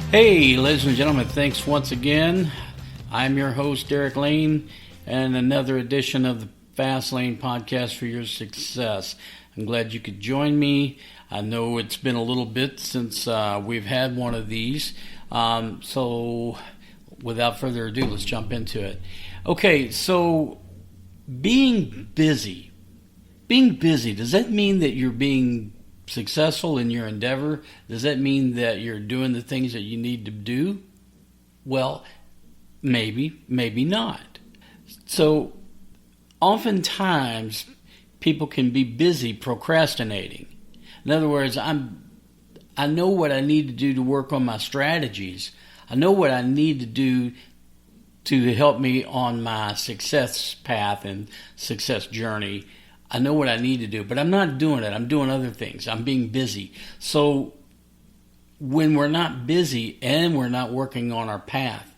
Hey, ladies and gentlemen, thanks once again. I'm your host, Derek Lane, and another edition of the Fast Lane Podcast for Your Success. I'm glad you could join me. I know it's been a little bit since we've had one of these. So without further ado, let's jump into it. Okay, so being busy, does that mean that you're being successful in your endeavor? Does that mean that you're doing the things that you need to do? Well, maybe not. So oftentimes people can be busy procrastinating. In other words, I know what I need to do to work on my strategies. I know what I need to do to help me on my success path and success journey. I know what I need to do, but I'm not doing it. I'm doing other things. I'm being busy. So when we're not busy and we're not working on our path,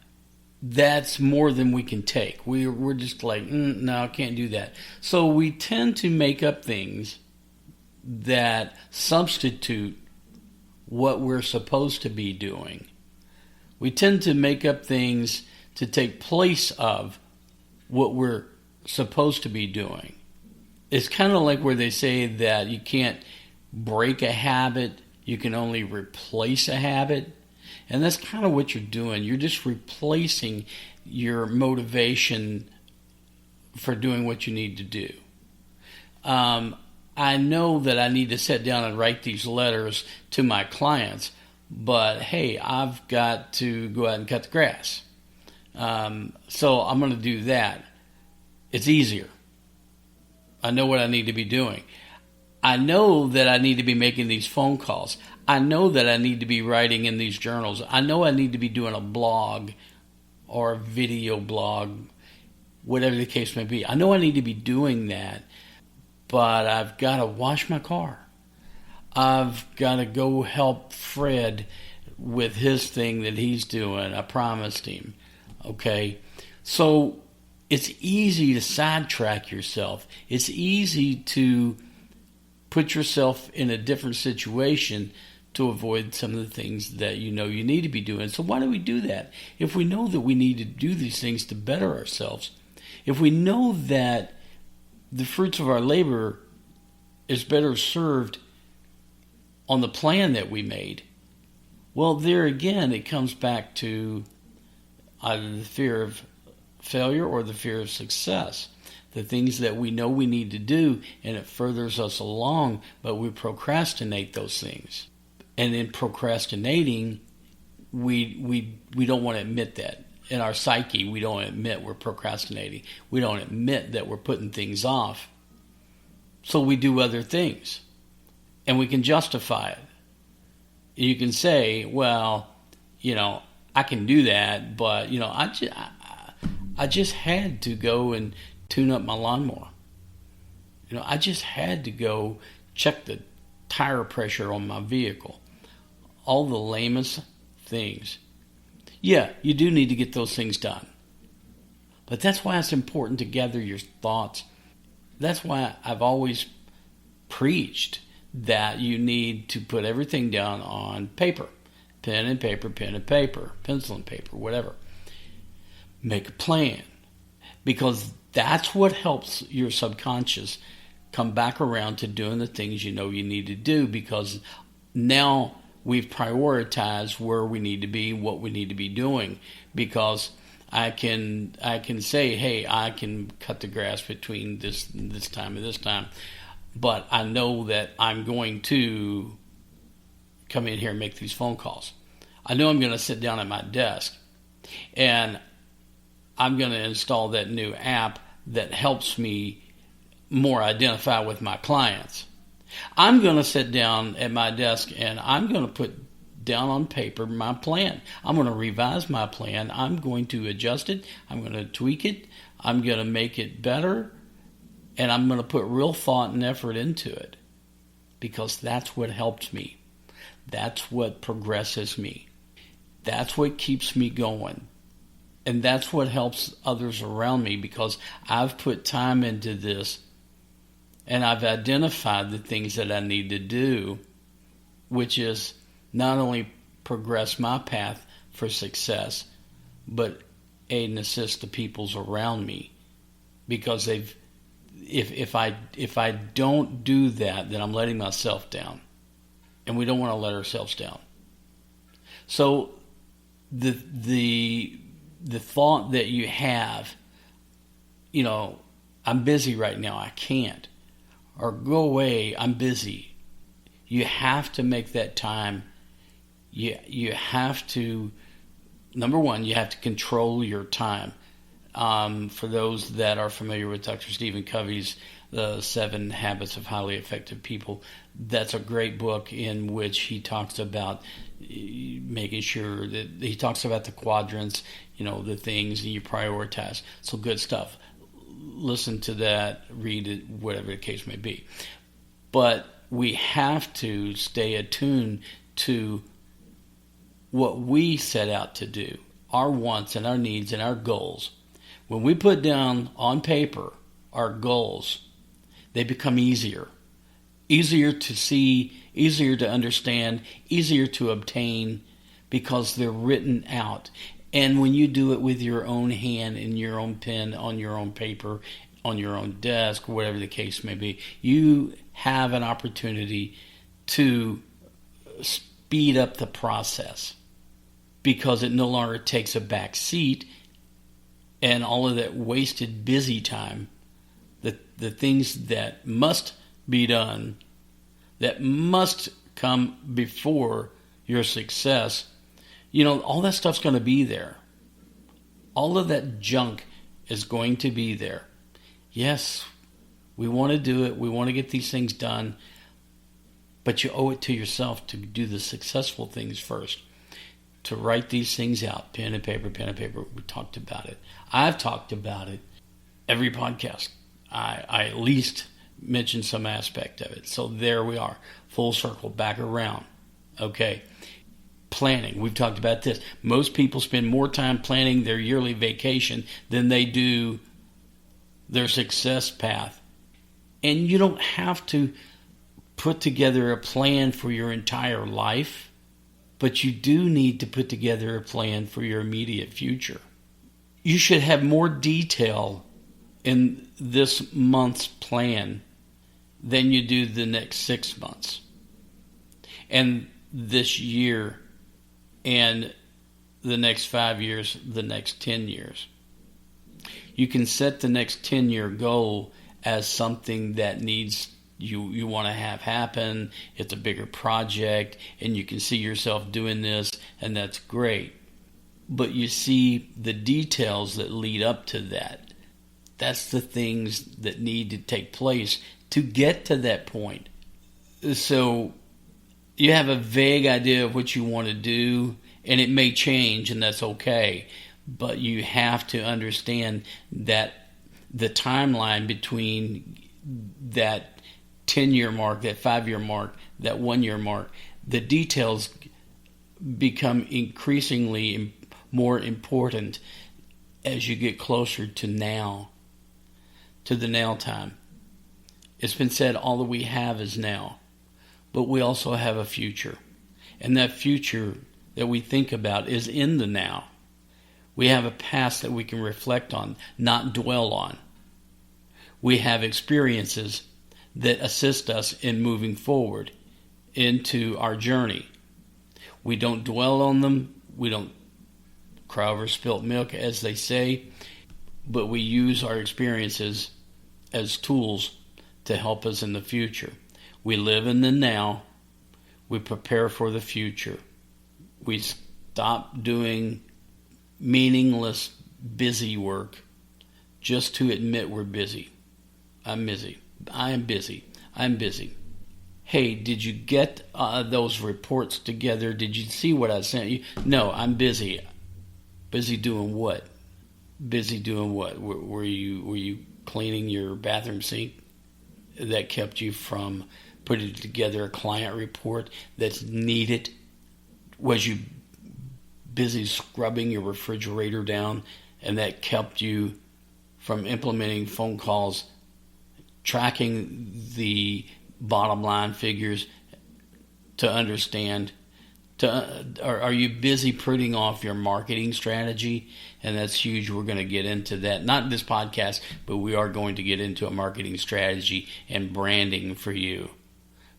that's more than we can take. We're just like, no, I can't do that. So we tend to make up things that substitute what we're supposed to be doing. We tend to make up things to take place of what we're supposed to be doing. It's kind of like where they say that you can't break a habit, you can only replace a habit. And that's kind of what you're doing. You're just replacing your motivation for doing what you need to do. I know that I need to sit down and write these letters to my clients, but hey, I've got to go out and cut the grass. So I'm going to do that. It's easier. I know what I need to be doing. I know that I need to be making these phone calls. I know that I need to be writing in these journals. I know I need to be doing a blog or a video blog, whatever the case may be. I know I need to be doing that, but I've got to wash my car. I've got to go help Fred with his thing that he's doing. I promised him. Okay? So it's easy to sidetrack yourself. It's easy to put yourself in a different situation to avoid some of the things that you know you need to be doing. So why do we do that? If we know that we need to do these things to better ourselves, if we know that the fruits of our labor is better served on the plan that we made, well, there again, it comes back to either the fear of failure or the fear of success. The things that we know we need to do, and it furthers us along, but we procrastinate those things. And in procrastinating, we don't want to admit that. In our psyche, we don't admit we're procrastinating. We don't admit that we're putting things off. So we do other things. And we can justify it. You can say, well, I can do that, but, I just had to go and tune up my lawnmower. I just had to go check the tire pressure on my vehicle. All the lamest things. Yeah, you do need to get those things done. But that's why it's important to gather your thoughts. That's why I've always preached that you need to put everything down on paper. Pen and paper, pencil and paper, whatever. Make a plan. Because that's what helps your subconscious come back around to doing the things you know you need to do, because now we've prioritized where we need to be, what we need to be doing. Because I can say, hey, I can cut the grass between this time and this time, but I know that I'm going to come in here and make these phone calls. I know I'm going to sit down at my desk and I'm going to install that new app that helps me more identify with my clients. I'm going to sit down at my desk and I'm going to put down on paper my plan. I'm going to revise my plan. I'm going to adjust it. I'm going to tweak it. I'm going to make it better. And I'm going to put real thought and effort into it, because that's what helps me. That's what progresses me. That's what keeps me going. And that's what helps others around me, because I've put time into this and I've identified the things that I need to do, which is not only progress my path for success, but aid and assist the peoples around me, because if I don't do that, then I'm letting myself down, and we don't want to let ourselves down. So the thought that you have, I'm busy right now, I can't, or go away, I'm busy. You have to make that time. You have to, number one, you have to control your time. For those that are familiar with Dr. Stephen Covey's The 7 Habits of Highly Effective People, that's a great book in which he talks about making sure that he talks about the quadrants, the things that you prioritize. So good stuff. Listen to that, read it, whatever the case may be. But we have to stay attuned to what we set out to do, our wants and our needs and our goals. When we put down on paper our goals, they become easier to see, easier to understand, easier to obtain, because they're written out. And when you do it with your own hand, in your own pen, on your own paper, on your own desk, whatever the case may be, you have an opportunity to speed up the process, because it no longer takes a back seat, and all of that wasted busy time, the things that must be done, that must come before your success, all that stuff's going to be there. All of that junk is going to be there. Yes, we want to do it. We want to get these things done. But you owe it to yourself to do the successful things first. To write these things out. Pen and paper, pen and paper. We talked about it. I've talked about it every podcast. I at least mention some aspect of it. So there we are. Full circle, back around. Okay. Planning. We've talked about this. Most people spend more time planning their yearly vacation than they do their success path. And you don't have to put together a plan for your entire life, but you do need to put together a plan for your immediate future. You should have more detail in this month's plan than you do the next 6 months, and this year, and the next 5 years, the next 10 years. You can set the next 10-year goal as something that needs you want to have happen. It's a bigger project, and you can see yourself doing this, and that's great. But you see the details that lead up to that. That's the things that need to take place to get to that point. So you have a vague idea of what you want to do, and it may change, and that's okay. But you have to understand that the timeline between that 10-year mark, that 5-year mark, that 1-year mark, the details become increasingly more important as you get closer to now, to the now time. It's been said all that we have is now, but we also have a future. And that future that we think about is in the now. We have a past that we can reflect on, not dwell on. We have experiences that assist us in moving forward into our journey. We don't dwell on them. We don't cry over spilt milk, as they say, but we use our experiences as tools to help us in the future. We live in the now. We prepare for the future. We stop doing meaningless, busy work just to admit we're busy. I'm busy. I am busy. I'm busy. Hey, did you get those reports together? Did you see what I sent you? No, I'm busy. Busy doing what? Busy doing what? Were you cleaning your bathroom sink? That kept you from putting together a client report that's needed? Was you busy scrubbing your refrigerator down, and that kept you from implementing phone calls, tracking the bottom line figures to understand Are you busy putting off your marketing strategy? And that's huge. We're going to get into that. Not in this podcast, but we are going to get into a marketing strategy and branding for you,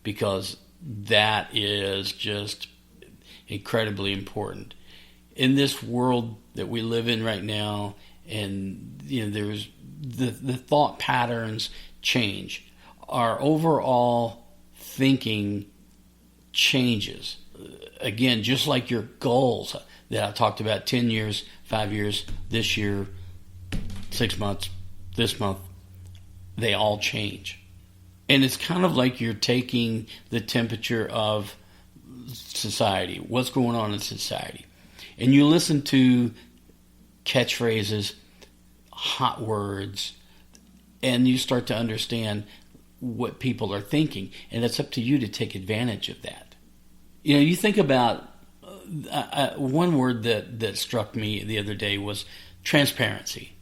because that is just incredibly important. In this world that we live in right now, and there's the thought patterns change. Our overall thinking changes. Again, just like your goals that I talked about, 10 years, 5 years, this year, 6 months, this month, they all change. And it's kind of like you're taking the temperature of society, what's going on in society. And you listen to catchphrases, hot words, and you start to understand what people are thinking. And it's up to you to take advantage of that. You think about one word that struck me the other day was transparency.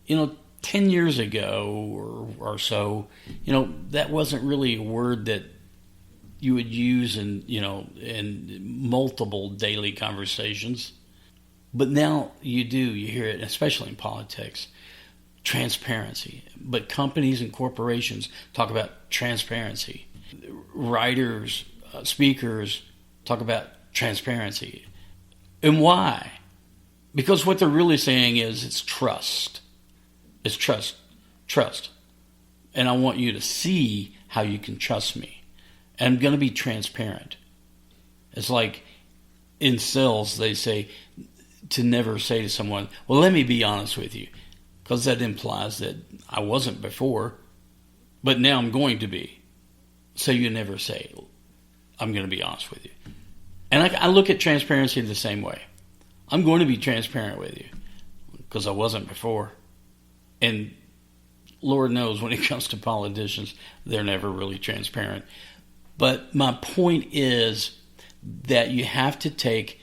10 years ago or so, that wasn't really a word that you would use in multiple daily conversations. But now you do. You hear it, especially in politics. Transparency. But companies and corporations talk about transparency. Writers, speakers talk about transparency. And why? Because what they're really saying is it's trust. It's trust. Trust. And I want you to see how you can trust me. And I'm going to be transparent. It's like in sales, they say to never say to someone, well, let me be honest with you. Because that implies that I wasn't before, but now I'm going to be. So you never say, I'm going to be honest with you. And I look at transparency the same way. I'm going to be transparent with you because I wasn't before. And Lord knows when it comes to politicians, they're never really transparent. But my point is that you have to take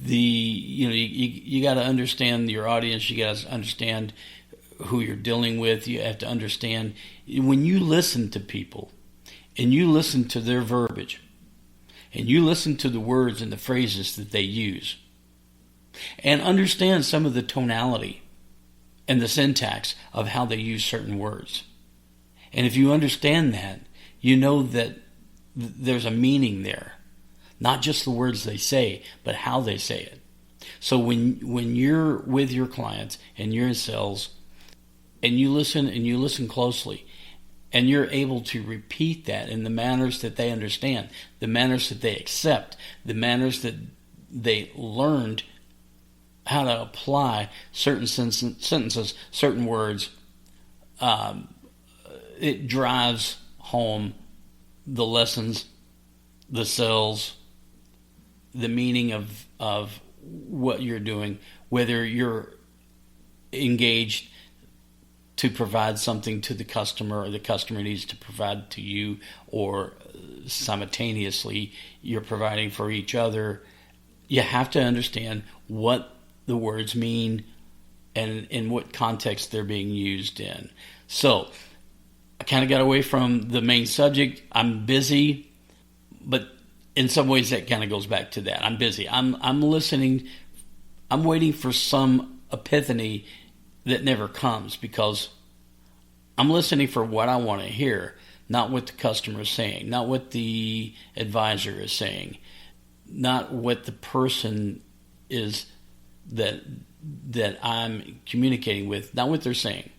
you got to understand your audience. You got to understand who you're dealing with. You have to understand when you listen to people and you listen to their verbiage and you listen to the words and the phrases that they use and understand some of the tonality and the syntax of how they use certain words. And if you understand that, you know that there's a meaning there. Not just the words they say, but how they say it. So when you're with your clients and you're in sales and you listen closely and you're able to repeat that in the manners that they understand, the manners that they accept, the manners that they learned how to apply certain sentences, certain words, it drives home the lessons, the sales, the meaning of what you're doing, whether you're engaged to provide something to the customer or the customer needs to provide to you, or simultaneously you're providing for each other. You have to understand what the words mean and in what context they're being used in. So I kind of got away from the main subject. I'm busy, but in some ways, that kind of goes back to that. I'm busy. I'm listening. I'm waiting for some epiphany that never comes because I'm listening for what I want to hear, not what the customer is saying, not what the advisor is saying, not what the person is that I'm communicating with, not what they're saying.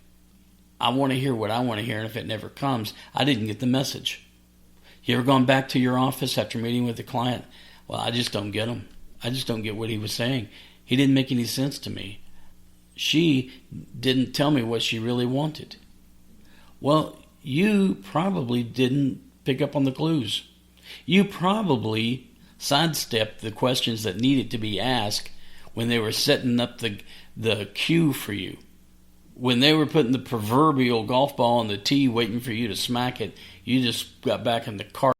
I want to hear what I want to hear, and if it never comes, I didn't get the message. You ever gone back to your office after meeting with a client? Well, I just don't get him. I just don't get what he was saying. He didn't make any sense to me. She didn't tell me what she really wanted. Well, you probably didn't pick up on the clues. You probably sidestepped the questions that needed to be asked when they were setting up the cue for you. When they were putting the proverbial golf ball on the tee waiting for you to smack it, you just got back in the cart